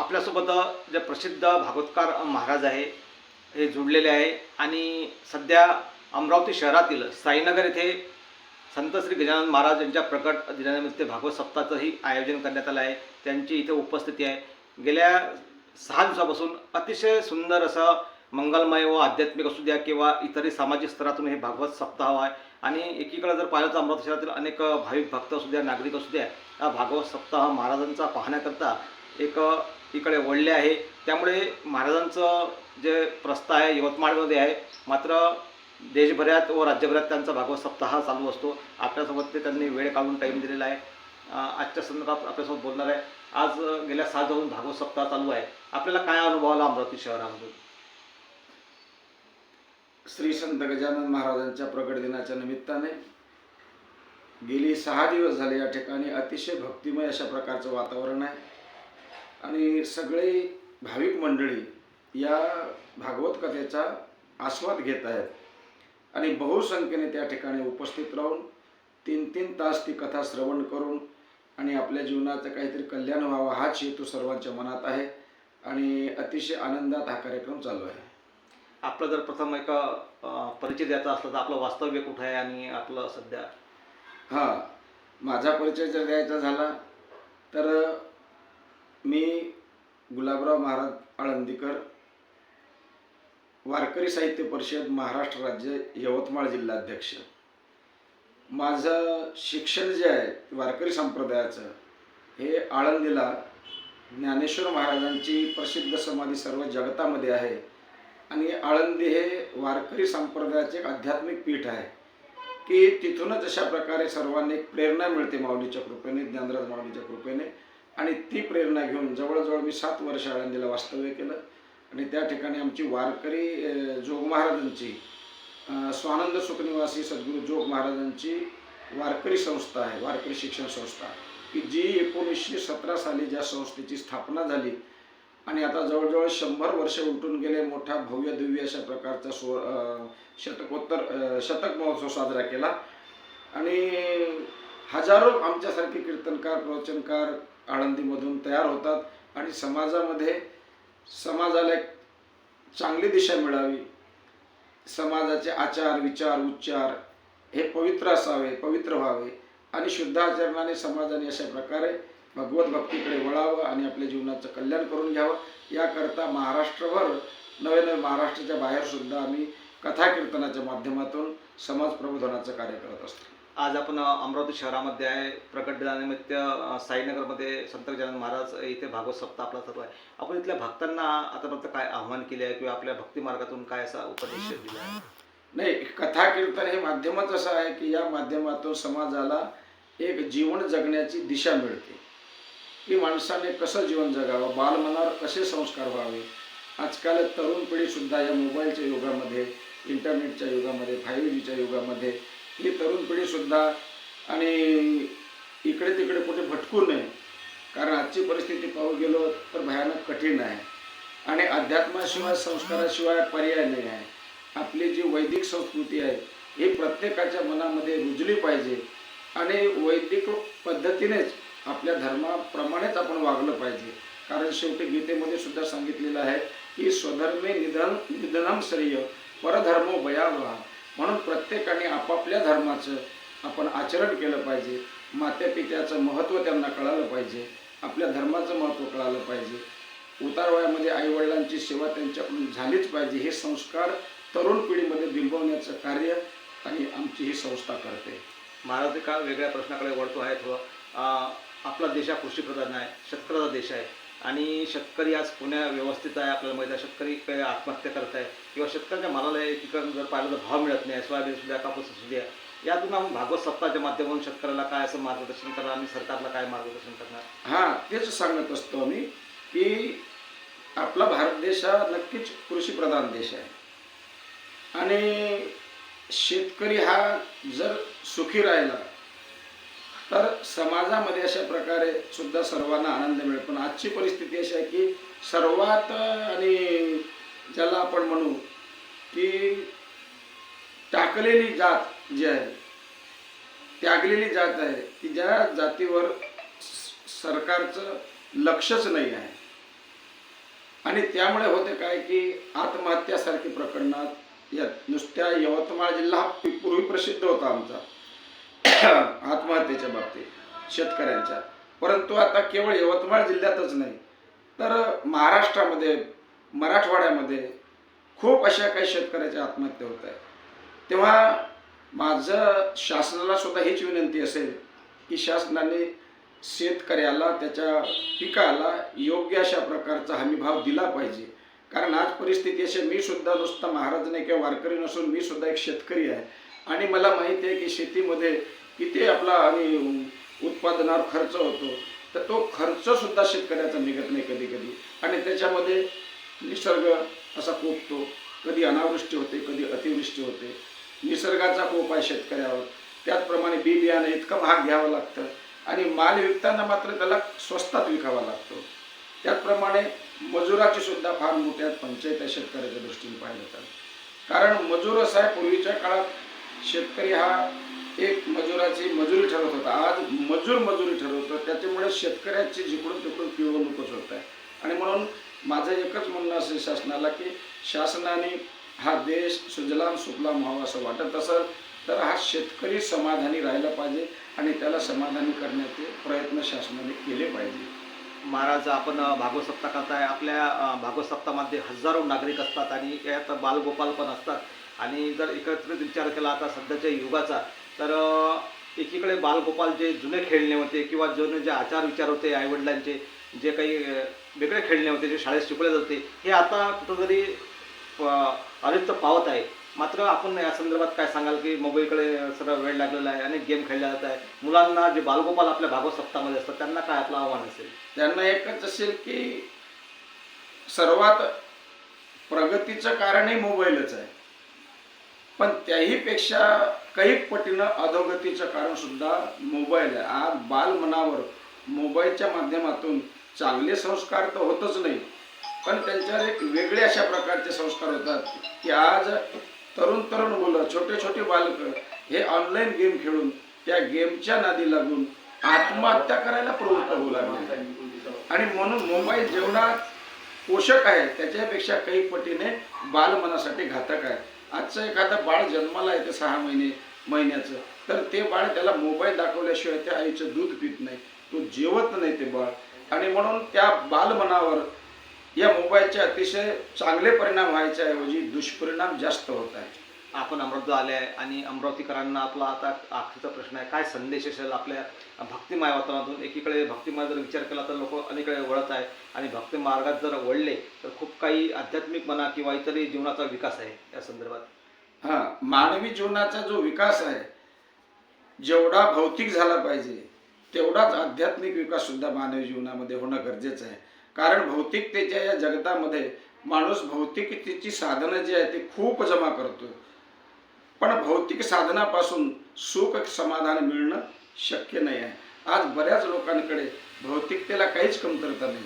आपल्यासोबत जे प्रसिद्ध भागवतकार महाराज आहे हे जोडलेले आहे आणि सध्या अमरावती शहरातील साईनगर येथे संत श्री गजानन महाराज यांच्या प्रकट दिनानिमित्त भागवत सप्ताहाचंही आयोजन करण्यात आलं आहे। त्यांची इथे उपस्थिती आहे। गेल्या 6 दिवसापासून अतिशय सुंदर असं मंगलमय व आध्यात्मिक असू द्या किंवा इतरही सामाजिक स्तरातून हे भागवत सप्ताह आहे आणि एकीकडे जर पाहिलं तर अमरावती शहरातील अनेक भाविक भक्त असू द्या नागरिक असू द्या हा भागवत सप्ताह महाराजांचा पाहण्याकरता एक इकडे वळले आहे। त्यामुळे महाराजांचं जे प्रस्ताव आहे यवतमाळमध्ये आहे, मात्र देशभरात व राज्यभरात त्यांचा भागवत सप्ताह चालू असतो। आपल्यासोबत ते त्यांनी वेळ काढून टाईम दिलेला आहे। आजच्या संदर्भात आपल्यासोबत बोलणार आहे। आज गेल्या 7 दिवसांपासून भागवत सप्ताह चालू आहे, आपल्याला काय अनुभव आला अमरावती शहरामधून? श्री संत गजानन महाराजांच्या प्रकट दिनाच्या निमित्ताने गेली 6 दिवस झाले या ठिकाणी अतिशय भक्तिमय अशा प्रकारचं वातावरण आहे आणि सगळे भाविक मंडळी या भागवत कथेचा आस्वाद घेत आहेत आणि बहुसंख्येने त्या ठिकाणी उपस्थित राहून 3-3 तास ती कथा श्रवण करून आणि आपल्या जीवनाचं काहीतरी कल्याण व्हावं हाच हेतू सर्वांच्या मनात आहे आणि अतिशय आनंदात हा कार्यक्रम चालू आहे। आपलं जर प्रथम एक परिचय द्यायचा असला तर आपलं वास्तव्य कुठं आहे आणि आपलं सध्या? माझा परिचय जर द्यायचा झाला तर मी गुलाबराव महाराज आळंदीकर, वारकरी साहित्य परिषद महाराष्ट्र राज्य यवतमाळ जिल्हाध्यक्ष। माझं शिक्षण जे आहे वारकरी संप्रदायाचं हे आळंदीला ज्ञानेश्वर महाराजांची प्रसिद्ध समाधी सर्व जगतामध्ये आहे आणि आळंदी हे वारकरी संप्रदायाचे एक आध्यात्मिक पीठ आहे की तिथूनच अशा प्रकारे सर्वांनी एक प्रेरणा मिळते माऊलीच्या कृपेने, ज्ञानराज माऊलीच्या कृपेने, आणि ती प्रेरणा घेऊन जवळजवळ मी 7 वर्ष आळंदीला वास्तव्य केलं आणि त्या ठिकाणी आमची वारकरी जोग महाराजांची स्वानंद सुखनिवासी सद्गुरू जोग महाराजांची वारकरी संस्था आहे, वारकरी शिक्षण संस्था, की जी 1917 साली ज्या संस्थेची स्थापना झाली आणि आता जवळजवळ 100 वर्ष उलटून गेले। मोठा भव्य दिव्य अशा प्रकारचा शतक महोत्सव साजरा केला आणि हजारो आमच्यासारखे कीर्तनकार प्रवचनकार आळंदीमधून तयार होतात आणि समाजाला एक चांगली दिशा मिळावी, समाजाचे आचार विचार उच्चार हे पवित्र असावे, पवित्र व्हावे आणि शुद्ध आचरणाने समाजाने अशा प्रकारे भगवत भक्तीकडे वळावं आणि आपल्या जीवनाचं कल्याण करून घ्यावं, याकरता महाराष्ट्रभर नवे महाराष्ट्राच्या बाहेर सुद्धा आम्ही कथा कीर्तनाच्या माध्यमातून समाज प्रबोधनाचं कार्य करत असतो। आज आपण अमरावती शहरामध्ये आहे। प्रकट दिनानिमित्त साईनगरमध्ये संत गजानन महाराज इथे भागवत सप्ताह आपला चालू आहे। आपण इथल्या भक्तांना आतापर्यंत काय आव्हान केले आहे किंवा आपल्या भक्ती मार्गातून काय असा उपदेश दिला आहे? नाही, कथा कीर्तन हे माध्यमच असं आहे की या माध्यमातून समाजाला एक जीवन जगण्याची दिशा मिळते की माणसाने कसं जीवन जगावं, बालमनावर कसे संस्कार व्हावे। आजकाल तरुण पिढीसुद्धा या मोबाईलच्या युगामध्ये, इंटरनेटच्या युगामध्ये, 5Gच्या युगामध्ये ही तरुण पिढीसुद्धा आणि इकडे तिकडे कुठे भटकू नये, कारण आजची परिस्थिती पाहू गेलो तर भयानक कठीण आहे आणि अध्यात्माशिवाय संस्काराशिवाय पर्याय नाही आहे। आपली जी वैदिक संस्कृती आहे ही प्रत्येकाच्या मनामध्ये रुजली पाहिजे आणि वैदिक पद्धतीनेच आपल्या धर्माप्रमाणेच आपण वागलं पाहिजे, कारण शेवटी गीतेमध्ये सुद्धा सांगितलेलं आहे की स्वधर्मे निधनम श्रेय परधर्मो भयावह, म्हणून प्रत्येकाने आपापल्या धर्माचं आपण आचरण केलं पाहिजे, माता पित्याचं महत्त्व त्यांना कळालं पाहिजे, आपल्या धर्माचं महत्त्व कळालं पाहिजे, उतार वयामध्ये आईवडिलांची सेवा त्यांच्याकडून झालीच पाहिजे, हे संस्कार तरुण पिढीमध्ये बिंबवण्याचं कार्य आणि आमची ही संस्था करते। महाराज एका वेगळ्या प्रश्नाकडे वळतो आहे थोडं। आपला देश हा कृषीप्रधान आहे, शेतकऱ्याचा देश आहे आणि शेतकरी आज पुण्या व्यवस्थित आहे। आपल्याला माहिती आहे शेतकरी काही आत्महत्या करत आहे किंवा शेतकऱ्यांच्या मालाला एकीकडून जर पाहिलं तर भाव मिळत नाही, सोयाबीन सुद्धा कापूस सुद्धा। यातून आपण भागवत सप्ताहाच्या माध्यमातून शेतकऱ्याला काय असं मार्गदर्शन करणार आणि सरकारला काय मार्गदर्शन करणार? तेच सांगत असतो मी की आपला भारत देश हा नक्कीच कृषीप्रधान देश आहे आणि शेतकरी हा जर सुखी राहिला तर समाजामध्ये अशा प्रकारे सुद्धा सर्वांना आनंद मिळेल। पण आजची परिस्थिती अशी आहे की सर्वात आणि ज्याला आपण म्हणू की टाकलेली जात जी आहे, त्यागलेली जात आहे की ज्या जातीवर सरकारचं लक्षच नाही आहे, आणि त्यामुळे होते काय की आत्महत्यासारखी प्रकरणात या नुसत्या यवतमाळ जिल्हा हा पूर्वी प्रसिद्ध होता आमचा आत्महत्येच्या बाबतीत शेतकऱ्यांच्या, परंतु आता केवळ यवतमाळ जिल्ह्यातच नाही तर महाराष्ट्रामध्ये, मराठवाड्यामध्ये खूप अशा काही शेतकऱ्याच्या आत्महत्या होत आहेत. तेव्हा माझं शासनाला सुद्धा हीच विनंती असेल की शासनाने शेतकऱ्याला त्याच्या पिकाला योग्य अशा प्रकारचा हमीभाव दिला पाहिजे. कारण आज परिस्थिती अशी, मी सुद्धा नुसता महाराज नाही किंवा वारकरी नसून मी सुद्धा एक शेतकरी आहे आणि मला माहिती आहे की शेतीमध्ये किती आपला आणि उत्पादनावर खर्च होतो, तर तो खर्च सुद्धा शेतकऱ्याचा निघत नाही कधी कधी. आणि त्याच्यामध्ये निसर्ग असा कोपतो, कधी अनावृष्टी होते, कधी अतिवृष्टी होते. निसर्गाचा कोप आहे शेतकऱ्यावर. त्याचप्रमाणे बी बियाणं इतकं महाग घ्यावं लागतं आणि माल विकताना मात्र त्याला स्वस्तात विकावा लागतो. त्याचप्रमाणे मजुराची सुद्धा फार मोठ्या पंचायत आहे शेतकऱ्याच्या दृष्टीने पाहिलं तर. कारण मजूर असा आहे, पूर्वीच्या काळात शेतकरी हा एक मजुराची मजुरी ठरवत होता, आज मजुरी ठरवतो. त्याच्यामुळे शेतकऱ्याची जिकडून तिकडून पिळवणूकच होत आहे. आणि म्हणून माझं एकच म्हणणं असेल शासनाला की शासनाने हा देश सुजलाम सुफलाम व्हावा असं वाटत असेल तर हा शेतकरी समाधानी राहिला पाहिजे आणि त्याला समाधानी करण्याचे प्रयत्न शासनाने केले पाहिजे. महाराज, आपण भागवत सप्ताह करताय. आपल्या भागवत सप्ताहामध्ये हजारो नागरिक असतात आणि यात बालगोपाल पण असतात. आणि जर एकत्रित विचार केला आता सध्याच्या युगाचा, तर एकीकडे बालगोपाल जे जुने खेळणे होते किंवा जुने जे आचार विचार होते आईवडिलांचे, जे काही वेगळे खेळणे होते जे शाळेत शिकवले जाते, हे आता कुठंतरी अलिप्त पावत आहे. मात्र आपण या संदर्भात काय सांगाल की मोबाईलकडे सर्व वेळ लागलेला आहे आणि गेम खेळला जात आहे. मुलांना जे बालगोपाल आपल्या भागवत सप्ताहामध्ये असतात त्यांना काय आपलं आव्हान असेल? त्यांना एकच असेल की सर्वात प्रगतीचं कारणही मोबाईलच आहे, पण त्याहीपेक्षा काही पटीनं अधोगतीचं कारण सुद्धा मोबाईल आहे. आज बालमनावर मोबाईलच्या माध्यमातून चांगले संस्कार तर होतच नाही, पण त्यांच्यावर एक वेगळे अशा प्रकारचे संस्कार होतात की आज तरुण मुलं, छोटे बालकं हे ऑनलाईन गेम खेळून त्या गेमच्या नादी लागून आत्महत्या करायला प्रवृत्त होऊ लागले. आणि म्हणून मोबाईल जेवढा पोषक आहे त्याच्यापेक्षा काही पटीने बालमनासाठी घातक आहे. आजचं एखादं बाळ जन्माला येते 6 महिन्याचं, तर ते बाळ त्याला मोबाईल दाखवल्याशिवाय त्या आईचं दूध पित नाही, तो जेवत नाही ते बाळ. आणि म्हणून त्या बालमनावर या मोबाईलचे अतिशय चांगले परिणाम व्हायच्या ऐवजी दुष्परिणाम जास्त होत आहे. आपण अमरावती आले आहे आणि अमरावतीकरांना आपला आता आखरीचा प्रश्न आहे, काय संदेश असेल आपल्या भक्तिमय वातावरणातून? एकीकडे भक्तिमय जर विचार केला तर लोक अनेकडे वळत आहे आणि भक्ती मार्गात जर वळले तर खूप काही आध्यात्मिक म्हणा किंवा इतरही जीवनाचा विकास आहे या संदर्भात. हां, मानवी जीवनाचा जो विकास आहे, जेवढा भौतिक झाला पाहिजे तेवढाच आध्यात्मिक विकास सुद्धा मानवी जीवनामध्ये होणं गरजेचं आहे. कारण भौतिकतेच्या या जगतामध्ये माणूस भौतिकतेची साधनं जी आहे ती खूप जमा करतो, पण भौतिक साधनापासून सुख समाधान मिळणं शक्य नाही आहे. आज बऱ्याच लोकांकडे भौतिकतेला काहीच कमतरता नाही,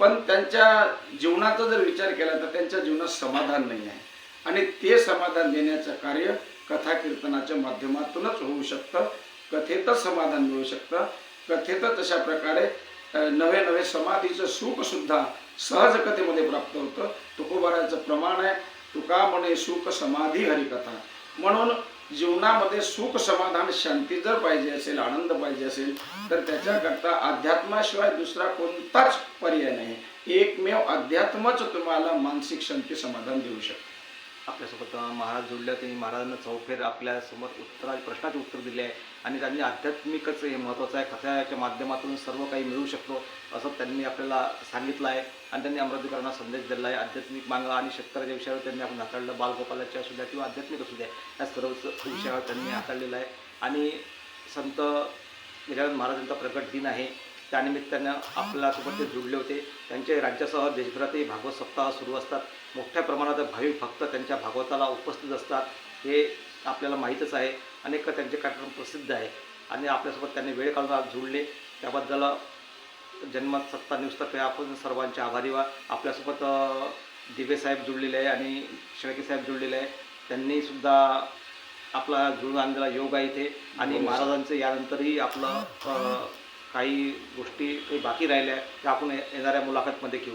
पण त्यांच्या जीवनाचा जर विचार केला तर त्यांच्या जीवनात समाधान नाही आहे. आणि ते समाधान देण्याचं कार्य कथा कीर्तनाच्या माध्यमातूनच होऊ शकतं. कथेतच समाधान मिळू शकतं. कथेतच अशा प्रकारे नवे समाधीचं सुख सुद्धा सहज कथेमध्ये प्राप्त होतं. तुकोबाराचं प्रमाण आहे, तुका म्हणे सुख समाधी हरिकथा. म्हणून जीवनामध्ये सुख समाधान शांती जर पाहिजे असेल, आनंद पाहिजे असेल, तर त्याच्याकरता अध्यात्माशिवाय दुसरा कोणताच पर्याय नाही. एकमेव अध्यात्मच तुम्हाला मानसिक शांती समाधान देऊ शकतं. आपल्यासोबत महाराज जोडले. त्यांनी महाराजांना चौफेर आपल्यासमोर प्रश्नाचे उत्तर दिले आहे आणि त्यांनी आध्यात्मिकच हे महत्त्वाचं आहे, कथाच्या माध्यमातून सर्व काही मिळू शकतो असं त्यांनी आपल्याला सांगितलं आहे. आणि त्यांनी अमरावतीकरांना संदेश दिला आहे. आध्यात्मिक मागं आणि शेतकऱ्याच्या विषयावर त्यांनी आपण हाताळलं, बालगोपालाच्या असू द्या किंवा आध्यात्मिक असू द्या, या सर्वच विषयावर त्यांनी हाताळलेलं आहे. आणि संत गजानन महाराजांचा प्रकट दिन आहे, त्यानिमित्तानं आपल्यासोबत ते जुळले होते. त्यांचे राज्यासह देशभरातही भागवत सप्ताह सुरू असतात. मोठ्या प्रमाणात भाविक भक्त त्यांच्या भागवताला उपस्थित असतात, हे आपल्याला माहीतच आहे. अनेक त्यांचे कार्यक्रम प्रसिद्ध आहे आणि आपल्यासोबत त्यांनी वेळ काढून आज जुळले, त्याबद्दल जन्मसत्ता न्यूजतर्फे आपण सर्वांचे आभारी व्हा. आपल्यासोबत दिवे साहेब जुळलेले आहे आणि शेळके साहेब जुळलेले आहे. त्यांनी सुद्धा आपला जुळून आणलेला योग आहे इथे. आणि महाराजांचं यानंतरही आपलं काही गोष्टी काही बाकी राहिल्या त्या आपण येणाऱ्या मुलाखतमध्ये घेऊ.